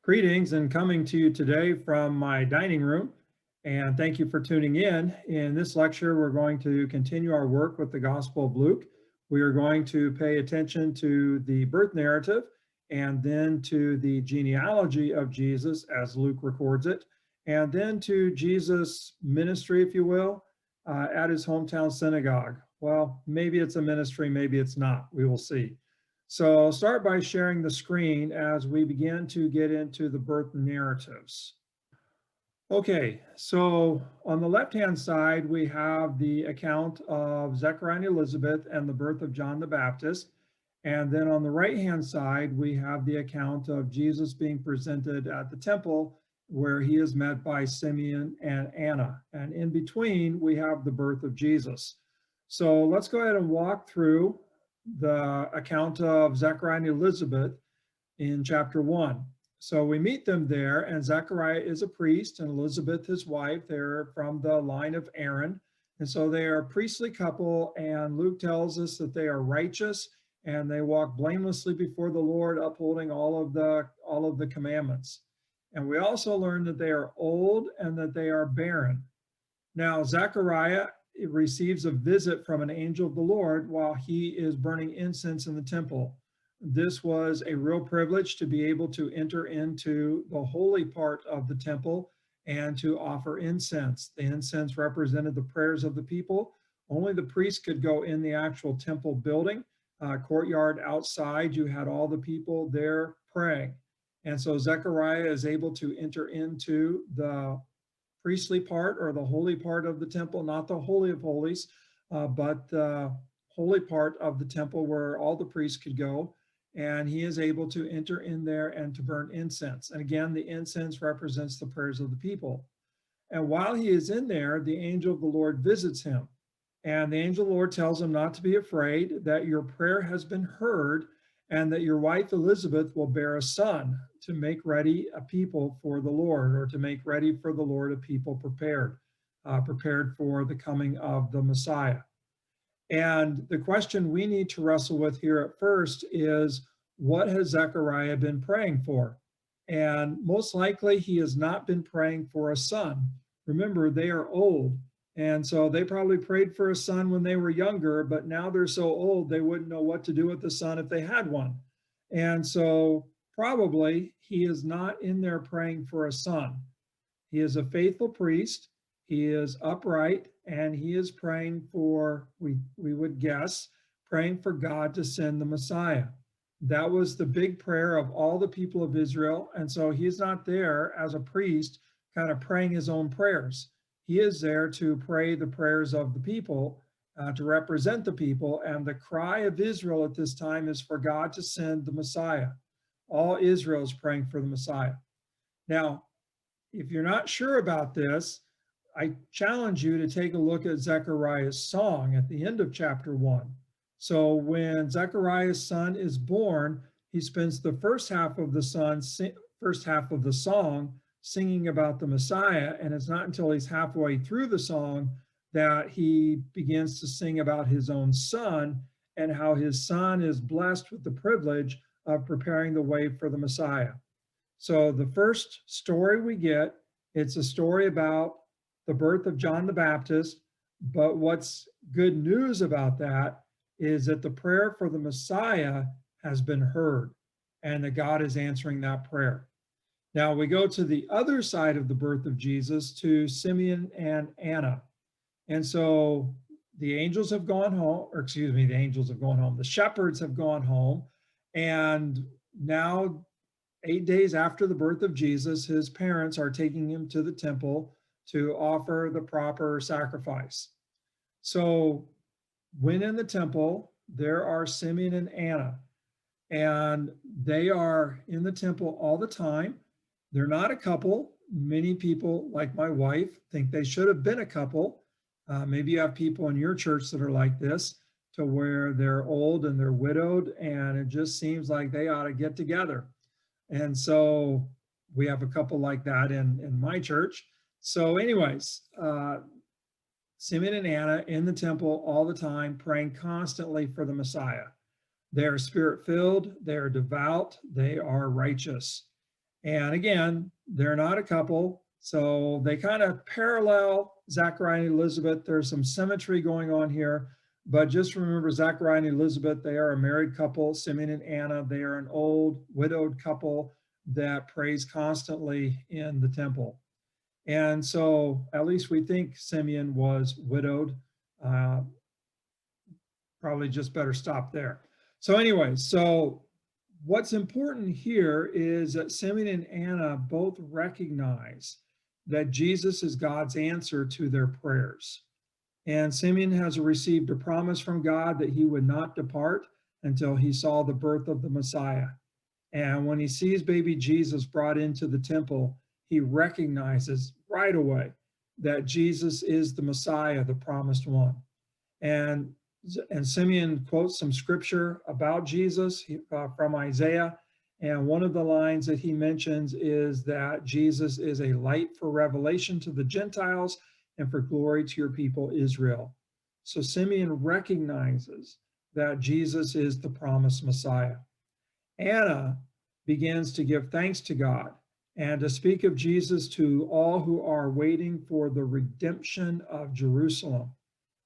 Greetings and coming to you today from my dining room, and thank you for tuning in. In this lecture, we're going to continue our work with the Gospel of Luke. We are going to pay attention to the birth narrative and then to the genealogy of Jesus as Luke records it, and then to Jesus' ministry, if you will, at his hometown synagogue. Well, maybe it's a ministry, maybe it's not. We will see. So I'll start by sharing the screen as we begin to get into the birth narratives. Okay, so on the left-hand side, we have the account of Zechariah and Elizabeth and the birth of John the Baptist. And then on the right-hand side, we have the account of Jesus being presented at the temple where he is met by Simeon and Anna. And in between, we have the birth of Jesus. So let's go ahead and walk through the account of Zechariah and Elizabeth in chapter 1. So we meet them there, and Zechariah is a priest and Elizabeth his wife. They're from the line of Aaron. And so they are a priestly couple, and Luke tells us that they are righteous and they walk blamelessly before the Lord, upholding all of the commandments. And we also learn that they are old and that they are barren. Now, Zechariah receives a visit from an angel of the Lord while he is burning incense in the temple. This was a real privilege to be able to enter into the holy part of the temple and to offer incense. The incense represented the prayers of the people. Only the priest could go in the actual temple building. Courtyard outside, you had all the people there praying. And so Zechariah is able to enter into the priestly part or the holy part of the temple, not the Holy of Holies, but the holy part of the temple where all the priests could go. And he is able to enter in there and to burn incense. And again, the incense represents the prayers of the people. And while he is in there, the angel of the Lord visits him. And the angel of the Lord tells him not to be afraid, that your prayer has been heard, and that your wife Elizabeth will bear a son, to make ready a people for the Lord, or to make ready for the Lord a people prepared for the coming of the Messiah. And the question we need to wrestle with here at first is, what has Zechariah been praying for? And most likely he has not been praying for a son. Remember, they are old. And so they probably prayed for a son when they were younger, but now they're so old they wouldn't know what to do with the son if they had one. And so probably he is not in there praying for a son. He is a faithful priest. He is upright, and he is praying for, we would guess, praying for God to send the Messiah. That was the big prayer of all the people of Israel. And so he's not there as a priest kind of praying his own prayers. He is there to pray the prayers of the people, to represent the people. And the cry of Israel at this time is for God to send the Messiah. All Israel is praying for the Messiah. Now, if you're not sure about this, I challenge you to take a look at Zechariah's song at the end of chapter 1. So when Zechariah's son is born, he spends the first half of the song singing about the Messiah, and it's not until he's halfway through the song that he begins to sing about his own son and how his son is blessed with the privilege of preparing the way for the Messiah. So the first story we get, it's a story about the birth of John the Baptist, but what's good news about that is that the prayer for the Messiah has been heard and that God is answering that prayer. Now we go to the other side of the birth of Jesus, to Simeon and Anna. And so the angels have gone home, the shepherds have gone home, and now 8 days after the birth of Jesus, his parents are taking him to the temple to offer the proper sacrifice. So when in the temple, there are Simeon and Anna, and they are in the temple all the time. They're not a couple. Many people, like my wife, think they should have been a couple. Maybe you have people in your church that are like this, to where they're old and they're widowed, and it just seems like they ought to get together. And so we have a couple like that in my church. So anyways, Simeon and Anna in the temple all the time, praying constantly for the Messiah. They are spirit-filled, they are devout, they are righteous. And again, they're not a couple, so they kind of parallel Zechariah and Elizabeth. There's some symmetry going on here, but just remember Zechariah and Elizabeth, they are a married couple. Simeon and Anna, they are an old widowed couple that prays constantly in the temple. And so at least we think Simeon was widowed. Uh, Probably just better stop there. So anyway, so what's important here is that Simeon and Anna both recognize that Jesus is God's answer to their prayers. And Simeon has received a promise from God that he would not depart until he saw the birth of the Messiah. And when he sees baby Jesus brought into the temple, he recognizes right away that Jesus is the Messiah, the promised one. And Simeon quotes some scripture about Jesus from Isaiah. And one of the lines that he mentions is that Jesus is a light for revelation to the Gentiles and for glory to your people Israel. So Simeon recognizes that Jesus is the promised Messiah. Anna begins to give thanks to God and to speak of Jesus to all who are waiting for the redemption of Jerusalem.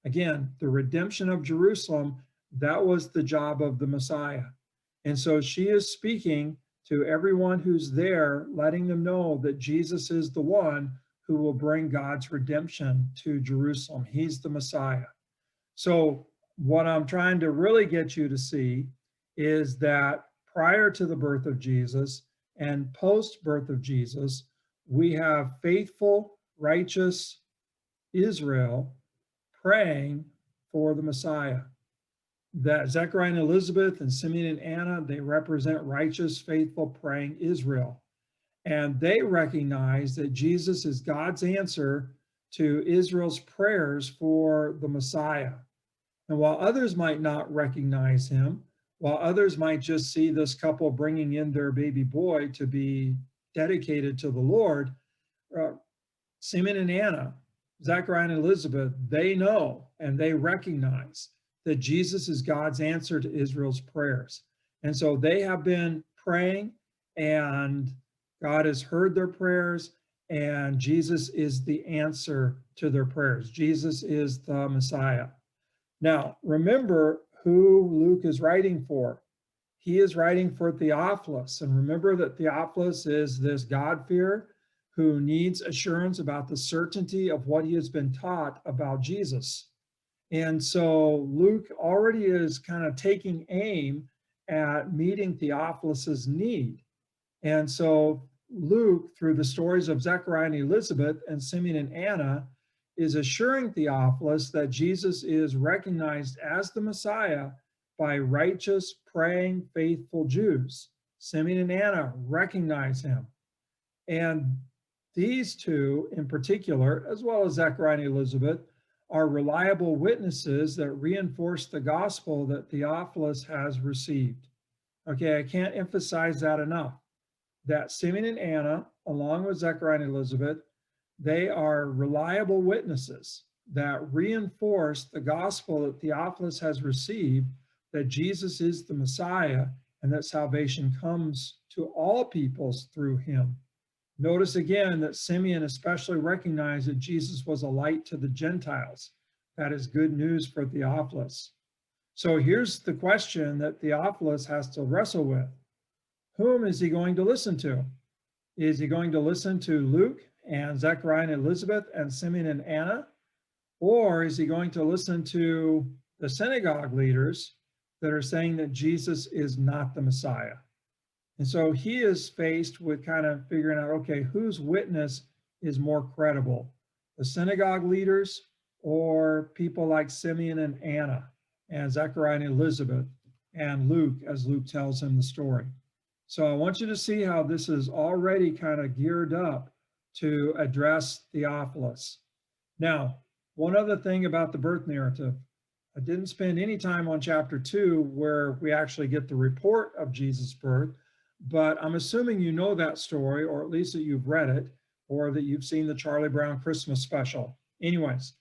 Again, the redemption of Jerusalem, that was the job of the Messiah. And so she is speaking to everyone who's there, letting them know that Jesus is the one who will bring God's redemption to Jerusalem. He's the Messiah. So what I'm trying to really get you to see is that prior to the birth of Jesus and post birth of Jesus, we have faithful, righteous Israel praying for the Messiah. That Zechariah and Elizabeth and Simeon and Anna, they represent righteous, faithful, praying Israel. And they recognize that Jesus is God's answer to Israel's prayers for the Messiah. And while others might not recognize him, while others might just see this couple bringing in their baby boy to be dedicated to the Lord, Simeon and Anna, Zechariah and Elizabeth, they know and they recognize that Jesus is God's answer to Israel's prayers. And so they have been praying, and God has heard their prayers, and Jesus is the answer to their prayers. Jesus is the Messiah. Now, remember who Luke is writing for. He is writing for Theophilus. And remember that Theophilus is this God-fearer who needs assurance about the certainty of what he has been taught about Jesus. And so Luke already is kind of taking aim at meeting Theophilus's need. And so Luke, through the stories of Zechariah and Elizabeth and Simeon and Anna, is assuring Theophilus that Jesus is recognized as the Messiah by righteous, praying, faithful Jews. Simeon and Anna recognize him. And these two in particular, as well as Zechariah and Elizabeth, are reliable witnesses that reinforce the gospel that Theophilus has received. Okay, I can't emphasize that enough. That Simeon and Anna, along with Zechariah and Elizabeth, they are reliable witnesses that reinforce the gospel that Theophilus has received, that Jesus is the Messiah and that salvation comes to all peoples through him. Notice again that Simeon especially recognized that Jesus was a light to the Gentiles. That is good news for Theophilus. So here's the question that Theophilus has to wrestle with. Whom is he going to listen to? Is he going to listen to Luke and Zechariah and Elizabeth and Simeon and Anna? Or is he going to listen to the synagogue leaders that are saying that Jesus is not the Messiah? And so he is faced with kind of figuring out, okay, whose witness is more credible? The synagogue leaders or people like Simeon and Anna and Zechariah and Elizabeth and Luke, as Luke tells him the story. So I want you to see how this is already kind of geared up to address Theophilus. Now, one other thing about the birth narrative. I didn't spend any time on chapter 2 where we actually get the report of Jesus' birth, but I'm assuming you know that story, or at least that you've read it, or that you've seen the Charlie Brown Christmas special. Anyways,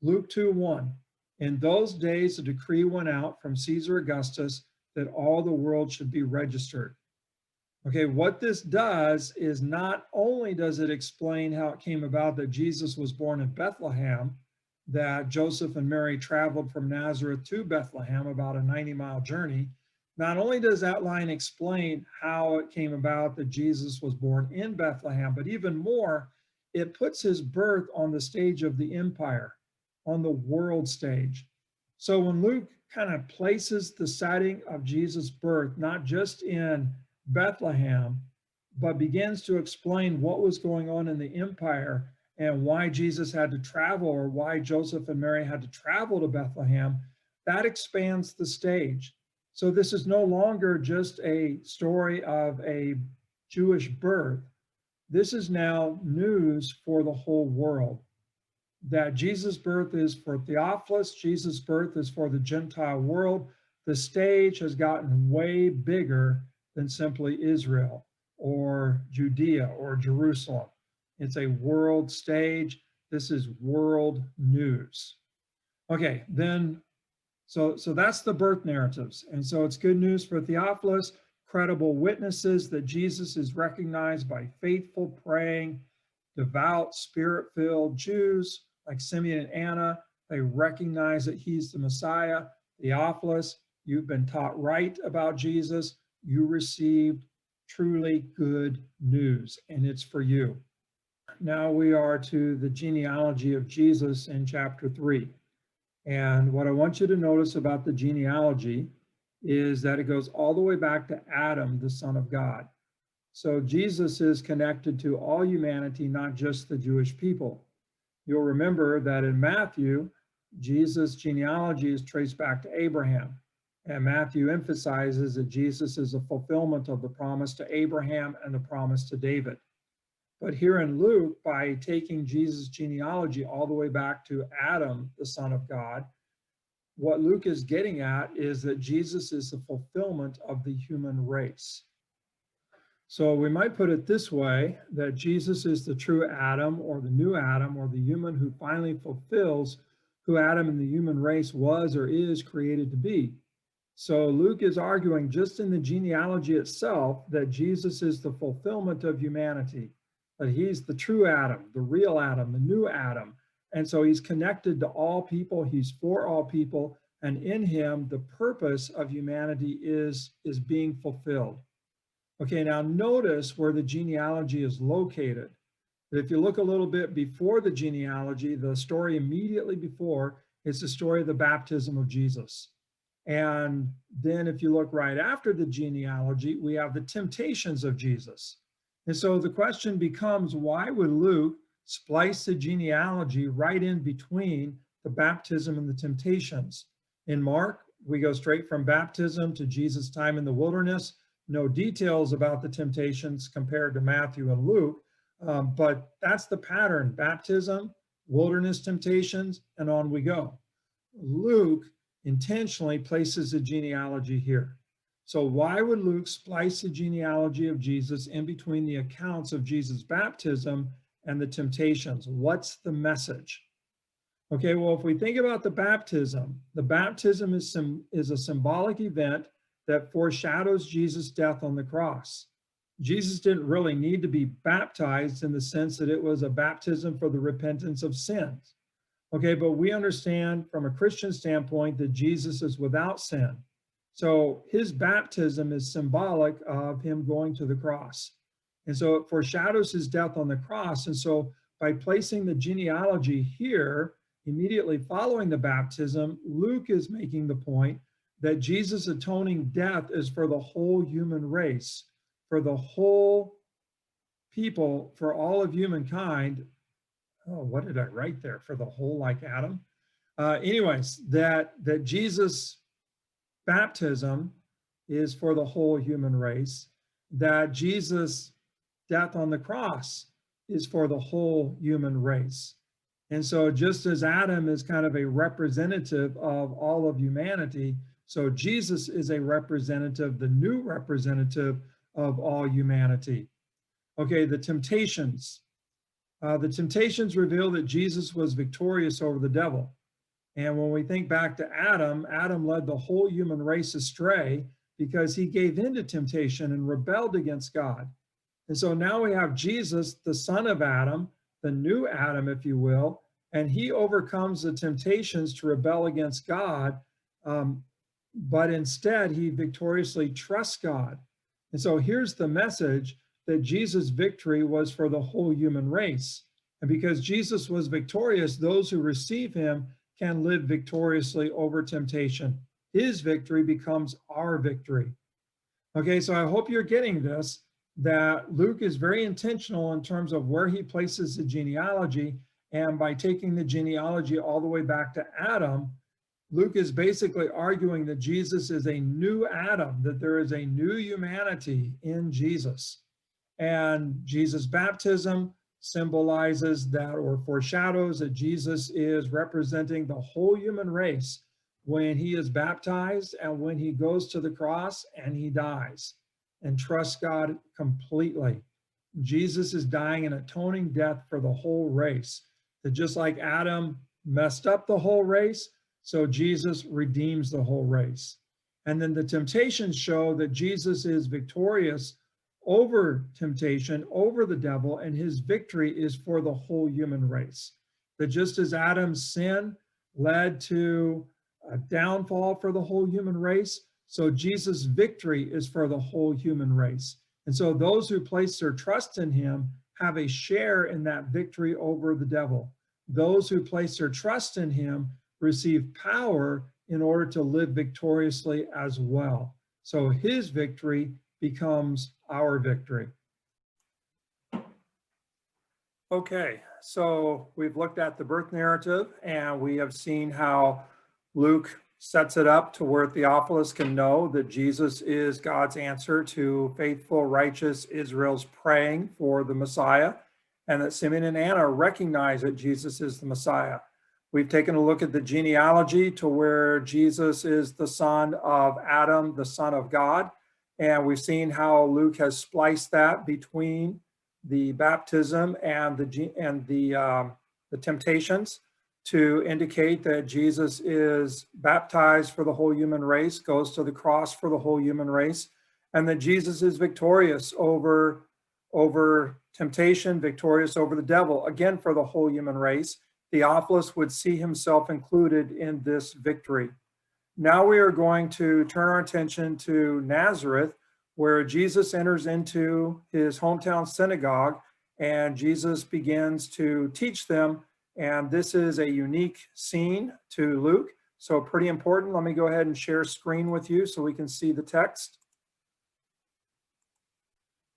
Luke 2:1. In those days, a decree went out from Caesar Augustus that all the world should be registered. Okay, what this does is not only does it explain how it came about that Jesus was born in Bethlehem, that Joseph and Mary traveled from Nazareth to Bethlehem, about a 90-mile journey. Not only does that line explain how it came about that Jesus was born in Bethlehem, but even more, it puts his birth on the stage of the empire, on the world stage. So when Luke kind of places the setting of Jesus' birth, not just in Bethlehem, but begins to explain what was going on in the empire and why Jesus had to travel, or why Joseph and Mary had to travel to Bethlehem, that expands the stage. So this is no longer just a story of a Jewish birth. This is now news for the whole world. That Jesus' birth is for Theophilus, Jesus' birth is for the Gentile world. The stage has gotten way bigger than simply Israel or Judea or Jerusalem. It's a world stage. This is world news. Okay, then, so that's the birth narratives. And so it's good news for Theophilus, credible witnesses that Jesus is recognized by faithful, praying, devout, spirit-filled Jews like Simeon and Anna. They recognize that he's the Messiah. Theophilus, you've been taught right about Jesus. You received truly good news, and it's for you. Now we are to the genealogy of Jesus in chapter 3. And what I want you to notice about the genealogy is that it goes all the way back to Adam, the Son of God. So Jesus is connected to all humanity, not just the Jewish people. You'll remember that in Matthew, Jesus' genealogy is traced back to Abraham. And Matthew emphasizes that Jesus is a fulfillment of the promise to Abraham and the promise to David. But here in Luke, by taking Jesus' genealogy all the way back to Adam, the Son of God, what Luke is getting at is that Jesus is the fulfillment of the human race. So we might put it this way, that Jesus is the true Adam, or the new Adam, or the human who finally fulfills who Adam and the human race was or is created to be. So Luke is arguing just in the genealogy itself that Jesus is the fulfillment of humanity, that he's the true Adam, the real Adam, the new Adam. And so he's connected to all people, he's for all people, and in him the purpose of humanity is being fulfilled. Okay, now notice where the genealogy is located. If you look a little bit before the genealogy, the story immediately before is the story of the baptism of Jesus. And then if you look right after the genealogy, we have the temptations of Jesus. And so the question becomes, why would Luke splice the genealogy right in between the baptism and the temptations? In Mark, we go straight from baptism to Jesus' time in the wilderness. No details about the temptations compared to Matthew and Luke, but that's the pattern: baptism, wilderness temptations, and on we go. Luke intentionally places the genealogy here. So why would Luke splice the genealogy of Jesus in between the accounts of Jesus' baptism and the temptations? What's the message? Okay, well, if we think about the baptism is a symbolic event that foreshadows Jesus' death on the cross. Jesus didn't really need to be baptized in the sense that it was a baptism for the repentance of sins. Okay, but we understand from a Christian standpoint that Jesus is without sin. So his baptism is symbolic of him going to the cross. And so it foreshadows his death on the cross. And so by placing the genealogy here, immediately following the baptism, Luke is making the point that Jesus' atoning death is for the whole human race, for the whole people, for all of humankind. Oh, what did I write there? For the whole, like Adam? Anyways, that Jesus' baptism is for the whole human race, that Jesus' death on the cross is for the whole human race. And so just as Adam is kind of a representative of all of humanity, so Jesus is a representative, the new representative of all humanity. Okay, the temptations. The temptations reveal that Jesus was victorious over the devil. And when we think back to Adam, Adam led the whole human race astray. because he gave in to temptation and rebelled against God. And so now we have Jesus, the son of Adam, the new Adam, if you will, and he overcomes the temptations to rebel against God, but instead he victoriously trusts God. And so here's the message, that Jesus' victory was for the whole human race. And because Jesus was victorious, those who receive him can live victoriously over temptation. His victory becomes our victory. Okay, so I hope you're getting this, that Luke is very intentional in terms of where he places the genealogy. And by taking the genealogy all the way back to Adam, Luke is basically arguing that Jesus is a new Adam, that there is a new humanity in Jesus. And Jesus' baptism symbolizes that, or foreshadows that Jesus is representing the whole human race when he is baptized and when he goes to the cross and he dies and trusts God completely. Jesus is dying an atoning death for the whole race. That just like Adam messed up the whole race, so Jesus redeems the whole race. And then the temptations show that Jesus is victorious over temptation, over the devil, and his victory is for the whole human race. That just as Adam's sin led to a downfall for the whole human race, so Jesus' victory is for the whole human race. And so those who place their trust in him have a share in that victory over the devil. Those who place their trust in him receive power in order to live victoriously as well. So his victory becomes our victory. Okay, so we've looked at the birth narrative and we have seen how Luke sets it up to where Theophilus can know that Jesus is God's answer to faithful, righteous Israel's praying for the Messiah, and that Simeon and Anna recognize that Jesus is the Messiah. We've taken a look at the genealogy to where Jesus is the son of Adam, the son of God. And we've seen how Luke has spliced that between the baptism and the temptations to indicate that Jesus is baptized for the whole human race, goes to the cross for the whole human race, and that Jesus is victorious over temptation, victorious over the devil, again for the whole human race. Theophilus would see himself included in this victory. Now we are going to turn our attention to Nazareth, where Jesus enters into his hometown synagogue and Jesus begins to teach them. And this is a unique scene to Luke, so pretty important. Let me go ahead and share screen with you so we can see the text.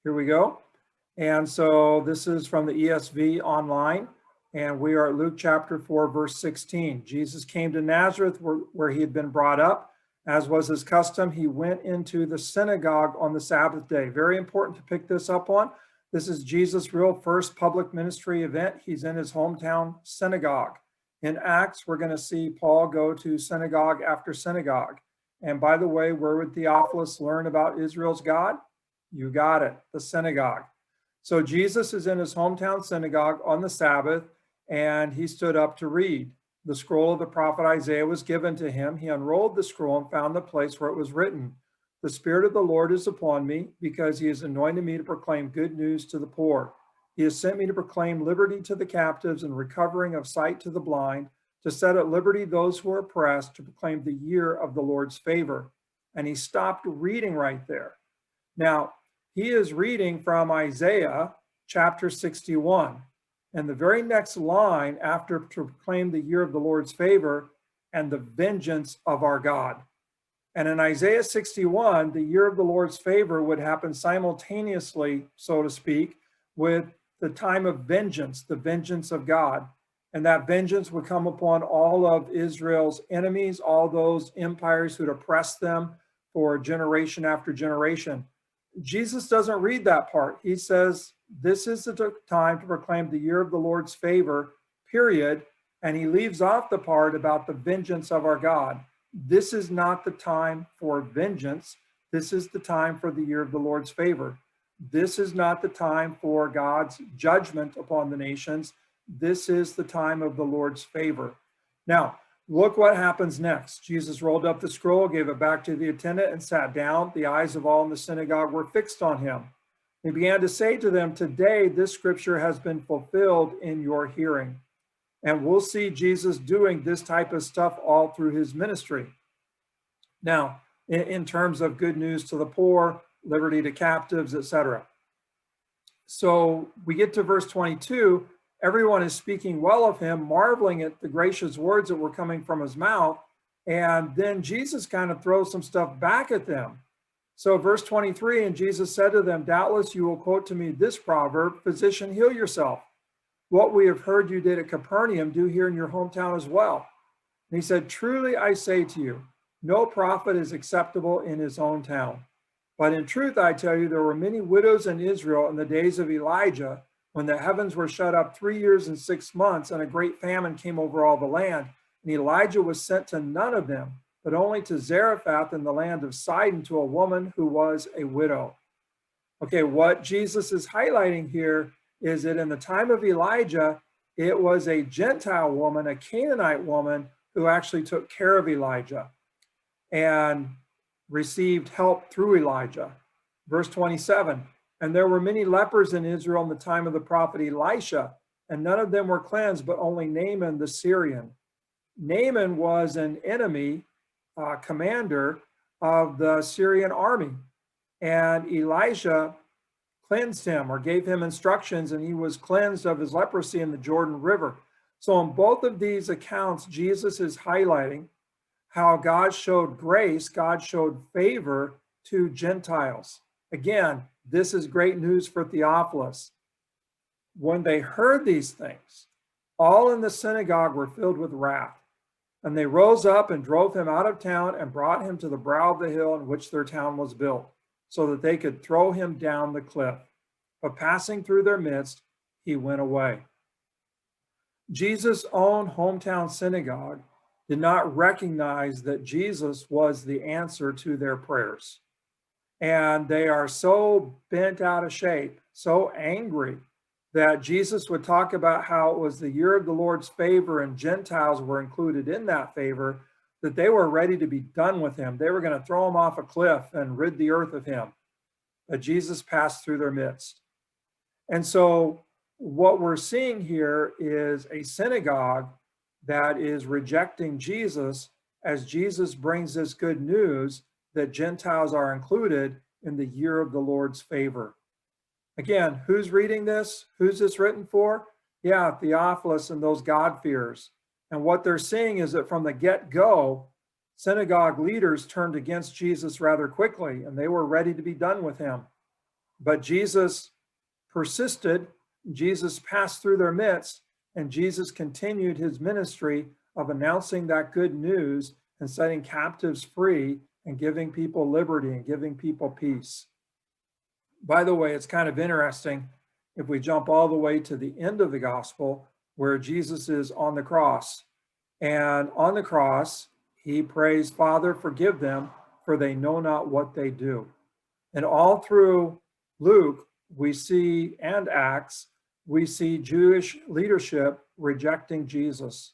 Here we go. And so this is from the ESV online. And we are at Luke chapter 4, verse 16. Jesus came to Nazareth where he had been brought up. As was his custom, he went into the synagogue on the Sabbath day. Very important to pick this up on. This is Jesus' real first public ministry event. He's in his hometown synagogue. In Acts, we're going to see Paul go to synagogue after synagogue. And by the way, where would Theophilus learn about Israel's God? You got it, the synagogue. So Jesus is in his hometown synagogue on the Sabbath, and he stood up to read. The scroll of the prophet Isaiah was given to him. He unrolled the scroll and found the place where it was written, "The Spirit of the Lord is upon me, because he has anointed me to proclaim good news to the poor. He has sent me to proclaim liberty to the captives and recovering of sight to the blind, to set at liberty those who are oppressed, to proclaim the year of the Lord's favor." And he stopped reading right there. Now, he is reading from Isaiah chapter 61. And the very next line after to proclaim the year of the Lord's favor and the vengeance of our God. And in Isaiah 61, the year of the Lord's favor would happen simultaneously, so to speak, with the time of vengeance, the vengeance of God. And that vengeance would come upon all of Israel's enemies, all those empires who'd oppressed them for generation after generation. Jesus doesn't read that part. He says, this is the time to proclaim the year of the Lord's favor, period. And he leaves off the part about the vengeance of our God. This is not the time for vengeance. This is the time for the year of the Lord's favor. This is not the time for God's judgment upon the nations. This is the time of the Lord's favor. Now, Look what happens next. Jesus rolled up the scroll, gave it back to the attendant, and sat down. The eyes of all in the synagogue were fixed on him. He began to say to them, "Today this scripture has been fulfilled in your hearing." And we'll see Jesus doing this type of stuff all through his ministry. Now, in terms of good news to the poor, liberty to captives, etc. So we get to verse 22. Everyone is speaking well of him, marveling at the gracious words that were coming from his mouth. And then Jesus kind of throws some stuff back at them. So verse 23, and Jesus said to them, "Doubtless you will quote to me this proverb, 'Physician, heal yourself. What we have heard you did at Capernaum, do here in your hometown as well.' And he said, 'Truly I say to you, no prophet is acceptable in his own town. But in truth, I tell you, there were many widows in Israel in the days of Elijah, when the heavens were shut up 3 years and 6 months, and a great famine came over all the land. And Elijah was sent to none of them, but only to Zarephath in the land of Sidon, to a woman who was a widow." Okay, what Jesus is highlighting here is that in the time of Elijah, it was a Gentile woman, a Canaanite woman, who actually took care of Elijah and received help through Elijah. Verse 27, and there were many lepers in Israel in the time of the prophet Elisha, and none of them were cleansed, but only Naaman the Syrian. Naaman was an enemy commander of the Syrian army, and Elisha cleansed him or gave him instructions, and he was cleansed of his leprosy in the Jordan River. So in both of these accounts, Jesus is highlighting how God showed grace, God showed favor to Gentiles. Again, this is great news for Theophilus. When they heard these things, all in the synagogue were filled with wrath, and they rose up and drove him out of town and brought him to the brow of the hill in which their town was built, so that they could throw him down the cliff. But passing through their midst, he went away. Jesus' own hometown synagogue did not recognize that Jesus was the answer to their prayers. And they are so bent out of shape, so angry, that Jesus would talk about how it was the year of the Lord's favor and Gentiles were included in that favor, that they were ready to be done with him. They were going to throw him off a cliff and rid the earth of him. But Jesus passed through their midst. And so what we're seeing here is a synagogue that is rejecting Jesus as Jesus brings this good news that Gentiles are included in the year of the Lord's favor. Again, who's reading this? Who's this written for? Yeah, Theophilus and those God-fearers. And what they're seeing is that from the get-go, synagogue leaders turned against Jesus rather quickly, and they were ready to be done with him. But Jesus persisted, Jesus passed through their midst, and Jesus continued his ministry of announcing that good news and setting captives free and giving people liberty and giving people peace. By the way, it's kind of interesting if we jump all the way to the end of the gospel where Jesus is on the cross. And on the cross, he prays, "Father, forgive them, for they know not what they do." And all through Luke, we see, and Acts, we see Jewish leadership rejecting Jesus.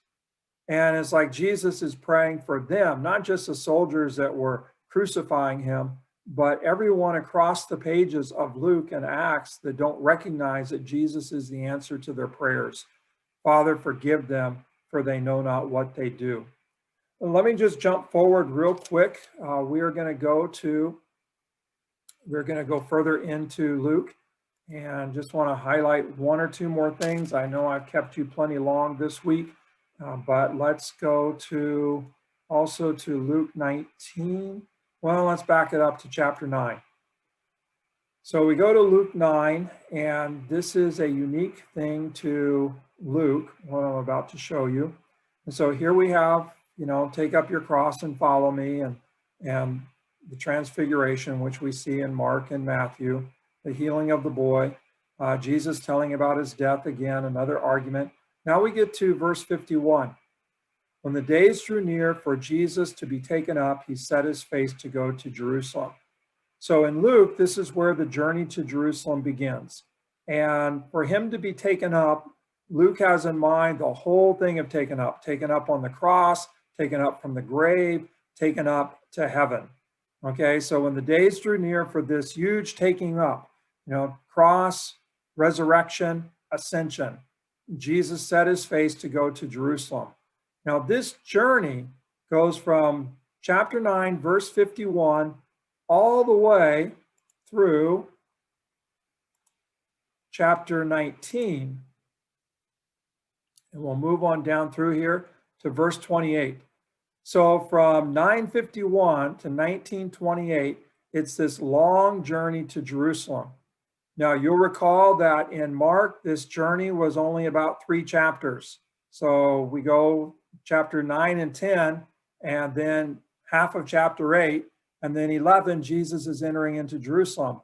And it's like Jesus is praying for them, not just the soldiers that were crucifying him, but everyone across the pages of Luke and Acts that don't recognize that Jesus is the answer to their prayers. Father, forgive them, for they know not what they do. And let me just jump forward real quick. We're going to go further into Luke, and just want to highlight one or two more things. I know I've kept you plenty long this week, but let's go to Luke 19. Well, let's back it up to chapter 9. So we go to Luke 9, and this is a unique thing to Luke, what I'm about to show you. And so here we have, take up your cross and follow me, and the transfiguration, which we see in Mark and Matthew, the healing of the boy, Jesus telling about his death again, another argument. Now we get to verse 51. When the days drew near for Jesus to be taken up, he set his face to go to Jerusalem. So in Luke, this is where the journey to Jerusalem begins. And for him to be taken up, Luke has in mind the whole thing of taken up on the cross, taken up from the grave, taken up to heaven. Okay, so when the days drew near for this huge taking up, cross, resurrection, ascension, Jesus set his face to go to Jerusalem. Now, this journey goes from chapter 9, verse 51, all the way through chapter 19. And we'll move on down through here to verse 28. So from 951 to 1928, it's this long journey to Jerusalem. Now, you'll recall that in Mark, this journey was only about 3 chapters. So we go chapter 9 and 10, and then half of chapter 8, and then 11, Jesus is entering into Jerusalem.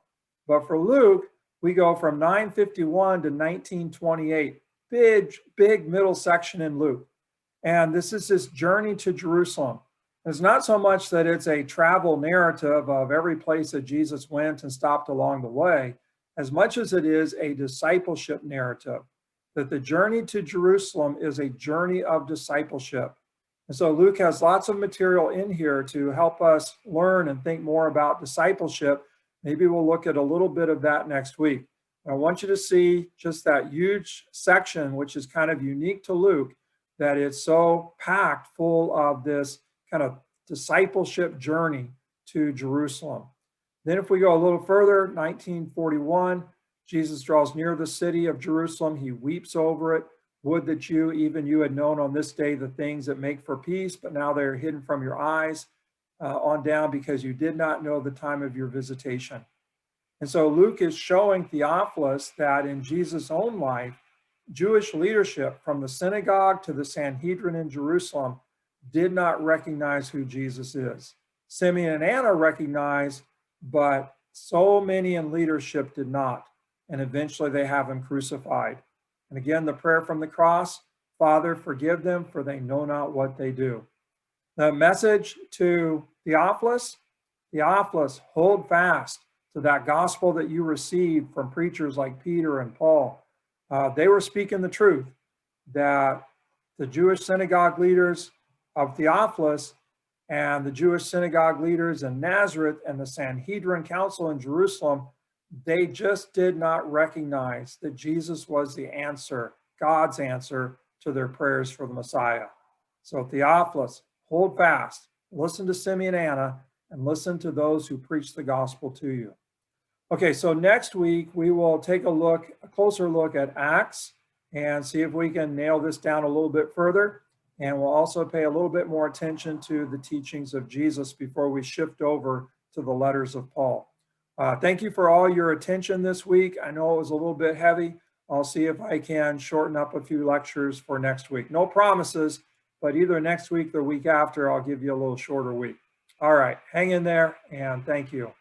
But for Luke, we go from 951 to 1928, big middle section in Luke. And this is this journey to Jerusalem. It's not so much that it's a travel narrative of every place that Jesus went and stopped along the way, as much as it is a discipleship narrative, that the journey to Jerusalem is a journey of discipleship. And so Luke has lots of material in here to help us learn and think more about discipleship. Maybe we'll look at a little bit of that next week. I want you to see just that huge section, which is kind of unique to Luke, that it's so packed full of this kind of discipleship journey to Jerusalem. Then if we go a little further, 1941, Jesus draws near the city of Jerusalem. He weeps over it. Would that even you had known on this day the things that make for peace, but now they are hidden from your eyes on down because you did not know the time of your visitation. And so Luke is showing Theophilus that in Jesus' own life, Jewish leadership from the synagogue to the Sanhedrin in Jerusalem did not recognize who Jesus is. Simeon and Anna recognized, but so many in leadership did not. And eventually they have him crucified. And again, the prayer from the cross, Father, forgive them, for they know not what they do. The message to Theophilus, hold fast to that gospel that you received from preachers like Peter and Paul. They were speaking the truth, that the Jewish synagogue leaders of Theophilus and the Jewish synagogue leaders in Nazareth and the Sanhedrin Council in Jerusalem, they just did not recognize that Jesus was the answer, God's answer to their prayers for the Messiah. So Theophilus, hold fast, listen to Simeon and Anna, and listen to those who preach the gospel to you. Okay, so next week we will take a closer look at Acts and see if we can nail this down a little bit further. And we'll also pay a little bit more attention to the teachings of Jesus before we shift over to the letters of Paul. Thank you for all your attention this week. I know it was a little bit heavy. I'll see if I can shorten up a few lectures for next week. No promises, but either next week or the week after, I'll give you a little shorter week. All right, hang in there, and thank you.